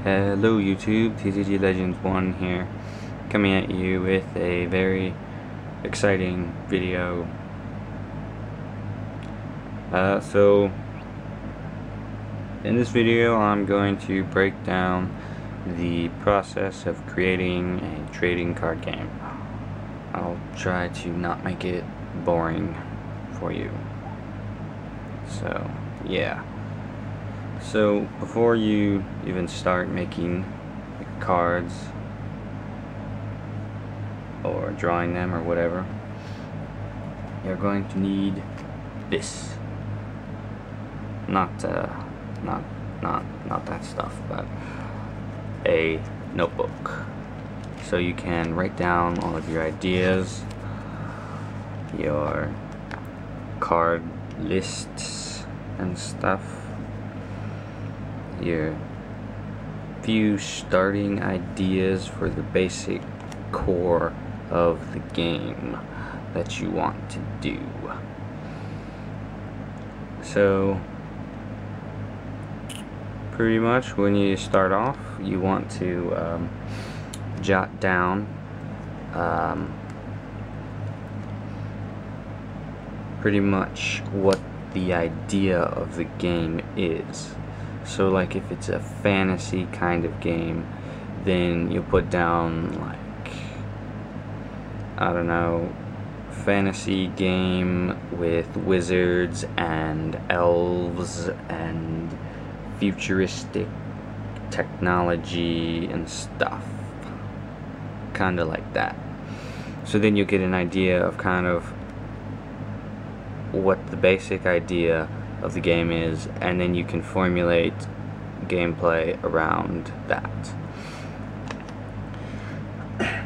Hello YouTube, TCG Legends 1 here, coming at you with a very exciting video. So in this video I'm going to break down the process of creating a trading card game. I'll try to not make it boring for you. So yeah. So before you even start making cards or drawing them or whatever, you're going to need this. Not that stuff, but a notebook, so you can write down all of your ideas, your card lists and stuff, your few starting ideas for the basic core of the game that you want to do. So pretty much when you start off, you want to jot down pretty much what the idea of the game is. So like if it's a fantasy kind of game, then you put down like, I don't know, fantasy game with wizards and elves and futuristic technology and stuff, kinda like that. So then you get an idea of kind of what the basic idea of the game is, and then you can formulate gameplay around that.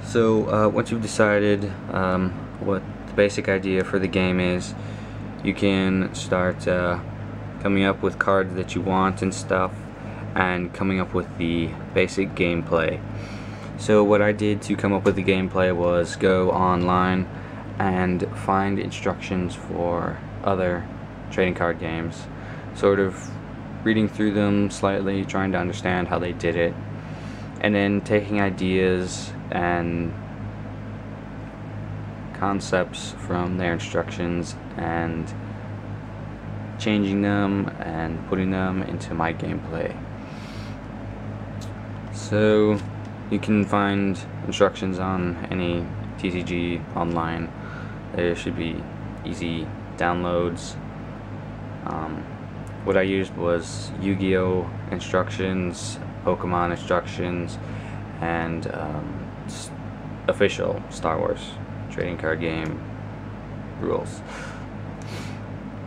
So once you've decided what the basic idea for the game is, you can start coming up with cards that you want and stuff, and coming up with the basic gameplay. So what I did to come up with the gameplay was go online and find instructions for other trading card games, sort of reading through them slightly, trying to understand how they did it, and then taking ideas and concepts from their instructions and changing them and putting them into my gameplay. So you can find instructions on any TCG online. There should be easy downloads. What I used was Yu-Gi-Oh instructions, Pokemon instructions, and official Star Wars trading card game rules.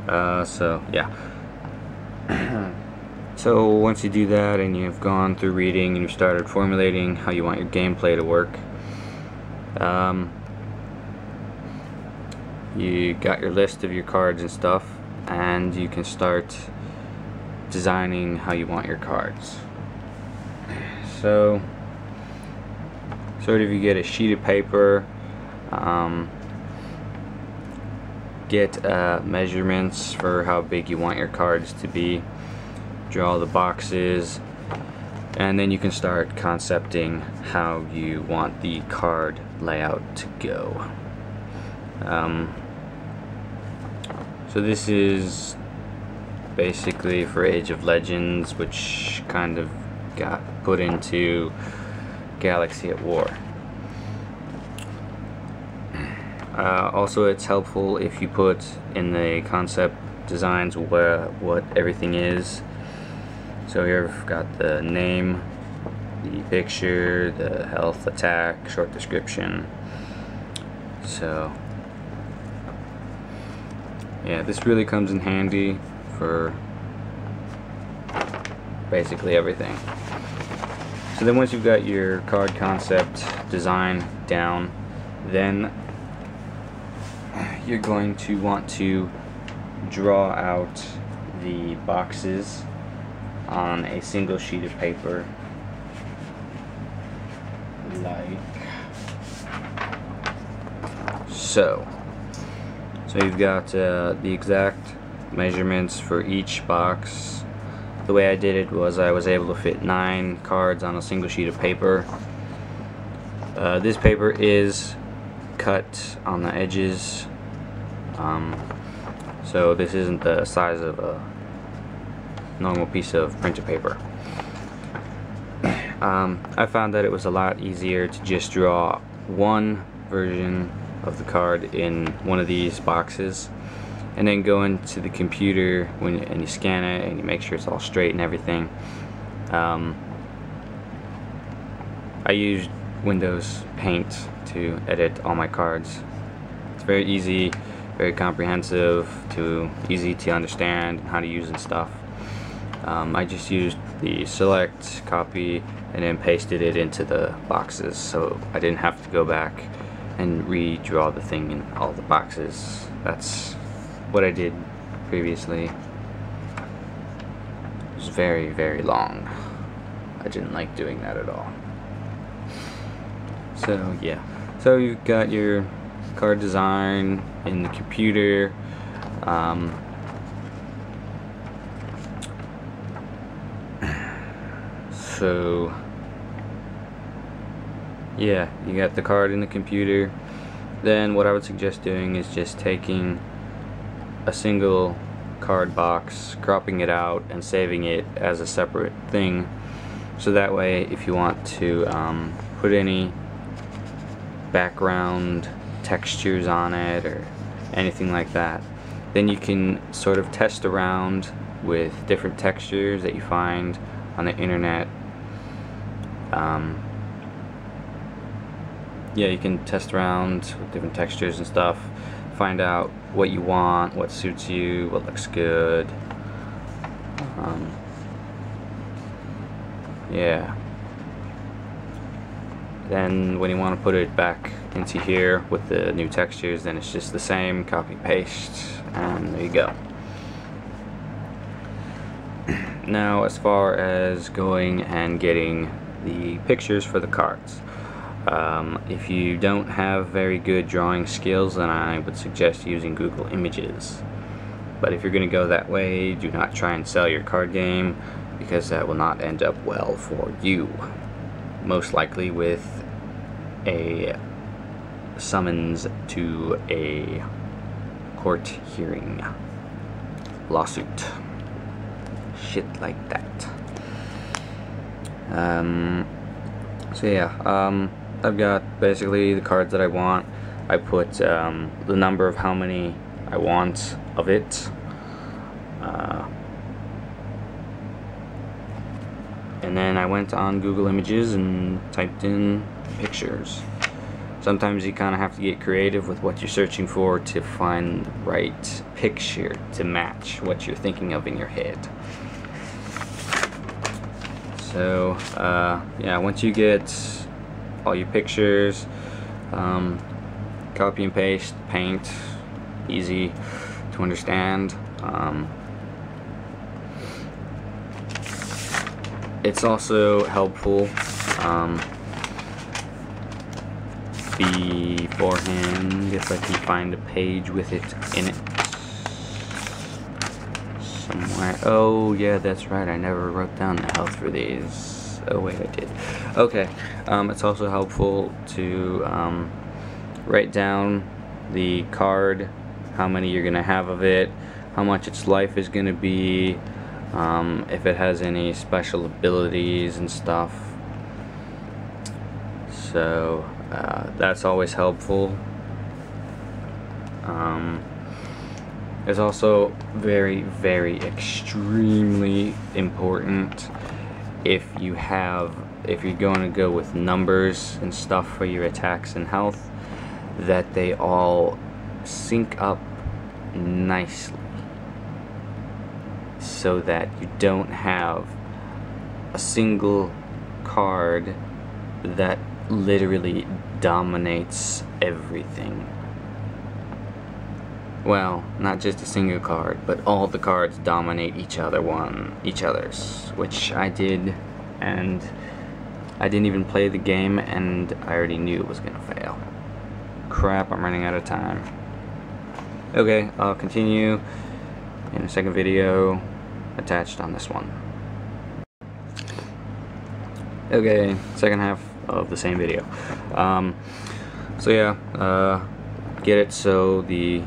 So yeah. So once you do that and you've gone through reading and you've started formulating how you want your gameplay to work, you got your list of your cards and stuff, and you can start designing how you want your cards. So sort of, you get a sheet of paper, get measurements for how big you want your cards to be, draw the boxes, and then you can start concepting how you want the card layout to go. So this is basically for Age of Legends, which kind of got put into Galaxy at War. Also, it's helpful if you put in the concept designs what everything is. So here I've got the name, the picture, the health, attack, short description. So yeah, this really comes in handy for basically everything. So then once you've got your card concept design down, then you're going to want to draw out the boxes on a single sheet of paper, like so. So you've got the exact measurements for each box, the way I did it was I was able to fit 9 cards on a single sheet of paper. This paper is cut on the edges, so this isn't the size of a normal piece of printer paper. I found that it was a lot easier to just draw one version of the card in one of these boxes and then go into the computer and you scan it and you make sure it's all straight and everything. I used Windows Paint to edit all my cards. It's very easy, very comprehensive, easy to understand how to use and stuff. I just used the select, copy, and then pasted it into the boxes, so I didn't have to go back and redraw the thing in all the boxes. That's what I did previously. It was very, very long. I didn't like doing that at all. So yeah, so you've got your card design in the computer. So yeah, you got the card in the computer. Then what I would suggest doing is just taking a single card box, cropping it out and saving it as a separate thing, so that way if you want to put any background textures on it or anything like that, then you can sort of test around with different textures that you find on the internet. Yeah, you can test around with different textures and stuff, find out what you want, what suits you, what looks good. Yeah. Then when you want to put it back into here with the new textures, then it's just the same, copy paste, and there you go. Now as far as going and getting the pictures for the cards, if you don't have very good drawing skills, then I would suggest using Google Images. But if you're going to go that way, do not try and sell your card game, because that will not end up well for you. Most likely with a summons to a court hearing, lawsuit, shit like that. So yeah, I've got basically the cards that I want. I put the number of how many I want of it, and then I went on Google Images and typed in pictures. Sometimes you kind of have to get creative with what you're searching for to find the right picture to match what you're thinking of in your head. So yeah, once you get all your pictures, copy and paste, paint, easy to understand. It's also helpful beforehand if I can find a page with it in it somewhere. Oh yeah, that's right, I never wrote down the health for these. Oh wait, I did. Okay, it's also helpful to write down the card, how many you're gonna have of it, how much its life is gonna be, if it has any special abilities and stuff. So that's always helpful. It's also very, very extremely important if you're going to go with numbers and stuff for your attacks and health, that they all sync up nicely, so that you don't have a single card that literally dominates everything. Well, not just a single card, but all the cards dominate each other's, which I did, and I didn't even play the game and I already knew it was gonna fail. Crap, I'm running out of time. Okay, I'll continue in a second video attached on this one. Okay, second half of the same video. So yeah, get it so the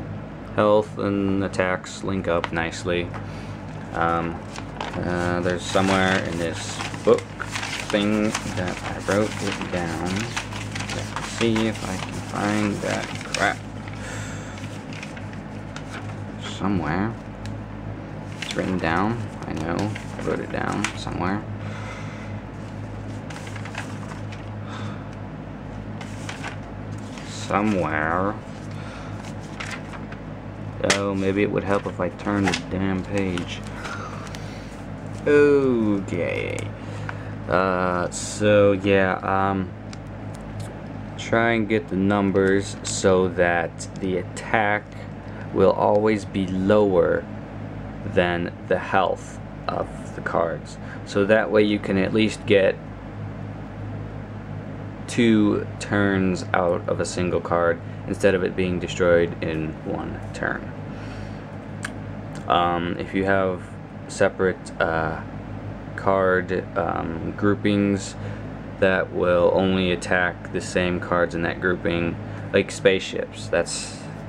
health and attacks link up nicely. There's somewhere in this book thing that I wrote it down. Let's see if I can find that crap. Somewhere. It's written down. I know. I wrote it down somewhere. Somewhere. Oh, maybe it would help if I turned the damn page. Okay. So yeah, try and get the numbers so that the attack will always be lower than the health of the cards. So that way you can at least get 2 turns out of a single card instead of it being destroyed in 1 turn. If you have separate card groupings that will only attack the same cards in that grouping, like spaceships,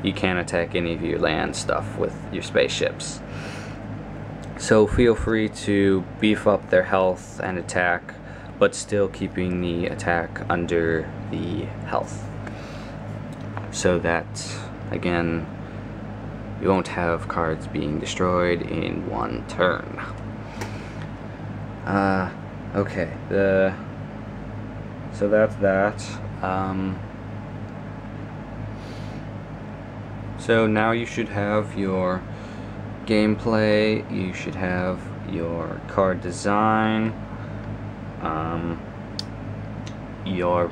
you can't attack any of your land stuff with your spaceships. So feel free to beef up their health and attack, but still keeping the attack under the health, so that again you won't have cards being destroyed in 1 turn. Okay, so that's that. So now you should have your gameplay, you should have your card design, your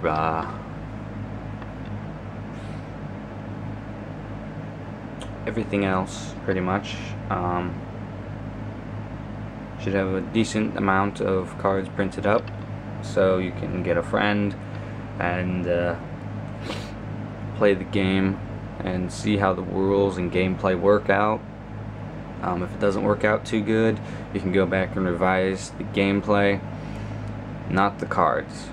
everything else pretty much. Should have a decent amount of cards printed up so you can get a friend and play the game and see how the rules and gameplay work out. If it doesn't work out too good, you can go back and revise the gameplay, not the cards.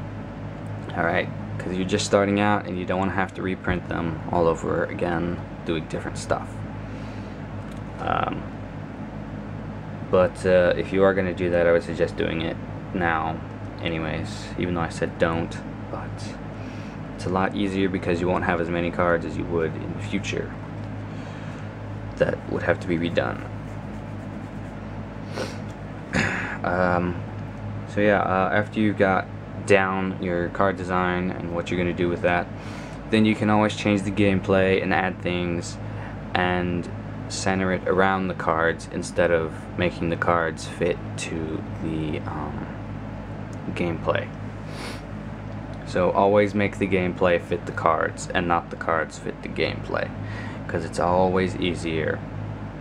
Alright, because you're just starting out and you don't want to have to reprint them all over again doing different stuff. But if you are going to do that, I would suggest doing it now anyways, even though I said don't. But it's a lot easier because you won't have as many cards as you would in the future that would have to be redone. So yeah, after you've got down your card design and what you're going to do with that, then you can always change the gameplay and add things and center it around the cards instead of making the cards fit to the gameplay. So always make the gameplay fit the cards and not the cards fit the gameplay, because it's always easier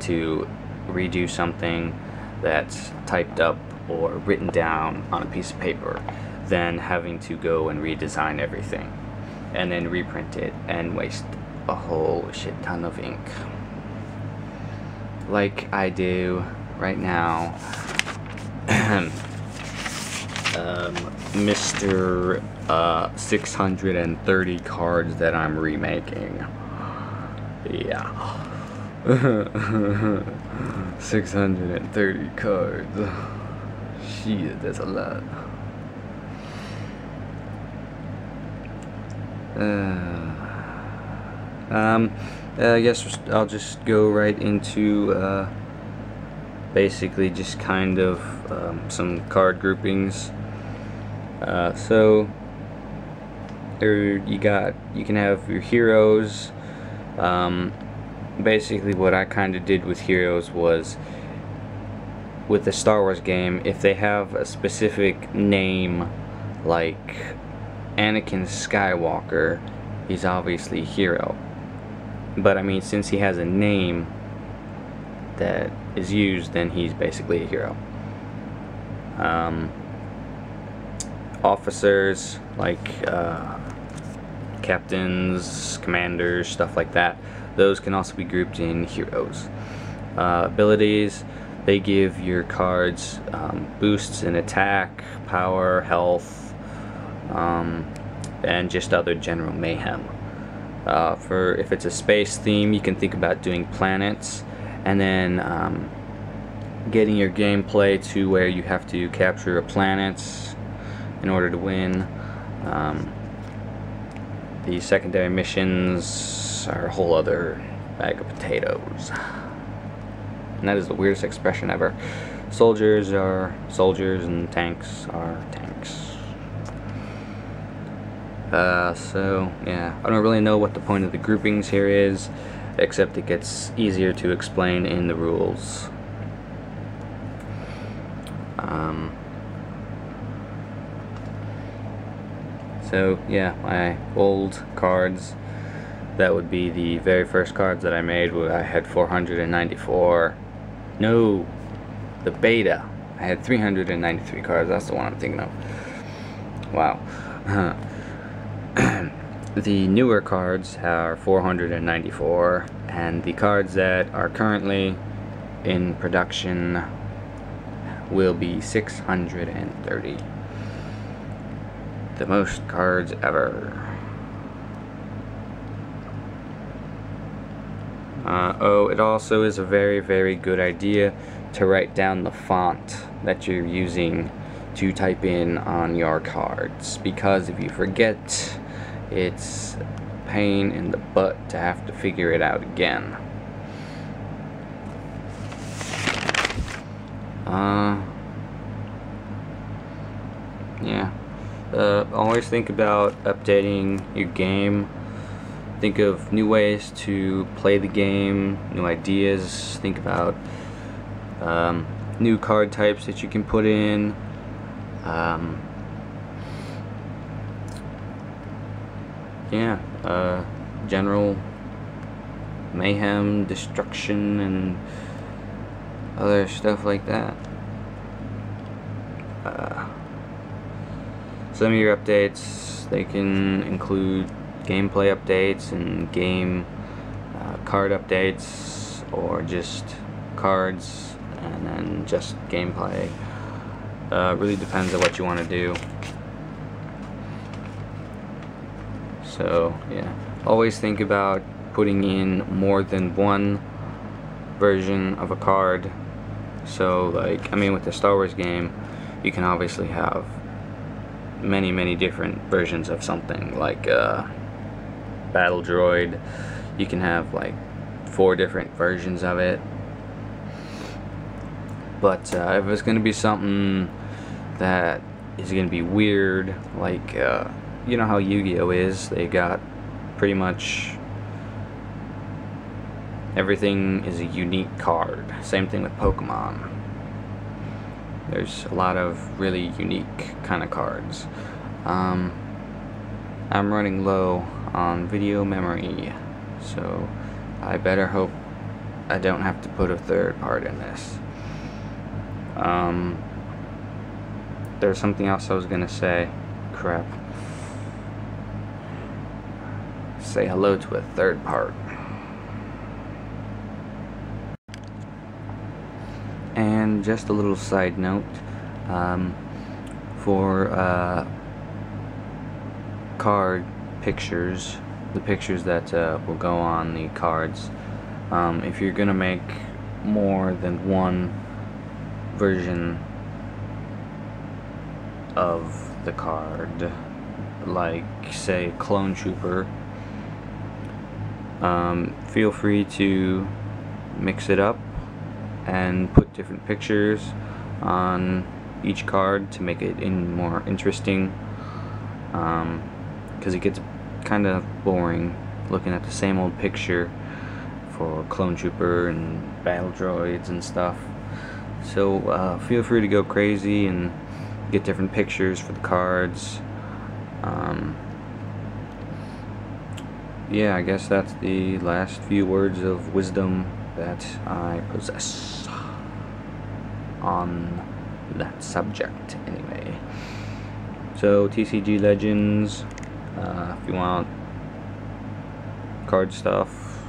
to redo something that's typed up or written down on a piece of paper than having to go and redesign everything and then reprint it and waste a whole shit ton of ink like I do right now. Mr. 630 cards that I'm remaking. Yeah. 630 cards. Shit, that's a lot. I guess I'll just go right into basically just kind of some card groupings. So you can have your heroes. Basically what I kind of did with heroes was, with the Star Wars game, if they have a specific name like Anakin Skywalker, he's obviously a hero. But I mean, since he has a name that is used, then he's basically a hero. Officers like captains, commanders, stuff like that, those can also be grouped in heroes. Abilities, they give your cards boosts in attack, power, health, and just other general mayhem. For if it's a space theme, you can think about doing planets, and then getting your gameplay to where you have to capture a planet in order to win. The secondary missions are a whole other bag of potatoes. And that is the weirdest expression ever. Soldiers are soldiers and tanks are tanks. So yeah, I don't really know what the point of the groupings here is, except it gets easier to explain in the rules. So yeah, my old cards, that would be the very first cards that I made, where I had 494. No, the beta. I had 393 cards. That's the one I'm thinking of. Wow. The newer cards are 494, and the cards that are currently in production will be 630. The most cards ever. Oh, it also is a very, very good idea to write down the font that you're using to type in on your cards, because if you forget, it's a pain in the butt to have to figure it out again. Yeah. Always think about updating your game. Think of new ways to play the game, new ideas. Think about new card types that you can put in. General mayhem, destruction, and other stuff like that. Some of your updates, they can include gameplay updates and game card updates, or just cards and then just gameplay. Really depends on what you want to do. So yeah, always think about putting in more than one version of a card. So like, I mean, with the Star Wars game, you can obviously have many different versions of something. Like Battle Droid, you can have like 4 different versions of it. But if it's going to be something that is going to be weird, like you know how Yu-Gi-Oh is, they got pretty much everything is a unique card. Same thing with Pokemon. There's a lot of really unique kind of cards. I'm running low on video memory, so I better hope I don't have to put a third part in this. There's something else I was gonna say. Crap. Say hello to a third part. And just a little side note, for card pictures, the pictures that will go on the cards, if you're gonna make more than one version of the card, like say Clone Trooper, feel free to mix it up and put different pictures on each card to make it more interesting, because it gets kind of boring looking at the same old picture for Clone Trooper and Battle Droids and stuff. So feel free to go crazy and get different pictures for the cards. Yeah, I guess that's the last few words of wisdom that I possess on that subject, anyway. So TCG Legends, if you want card stuff,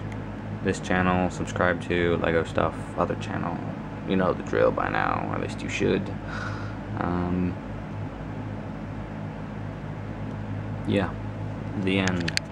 this channel, subscribe to Lego stuff, other channel, you know the drill by now, or at least you should. yeah, the end.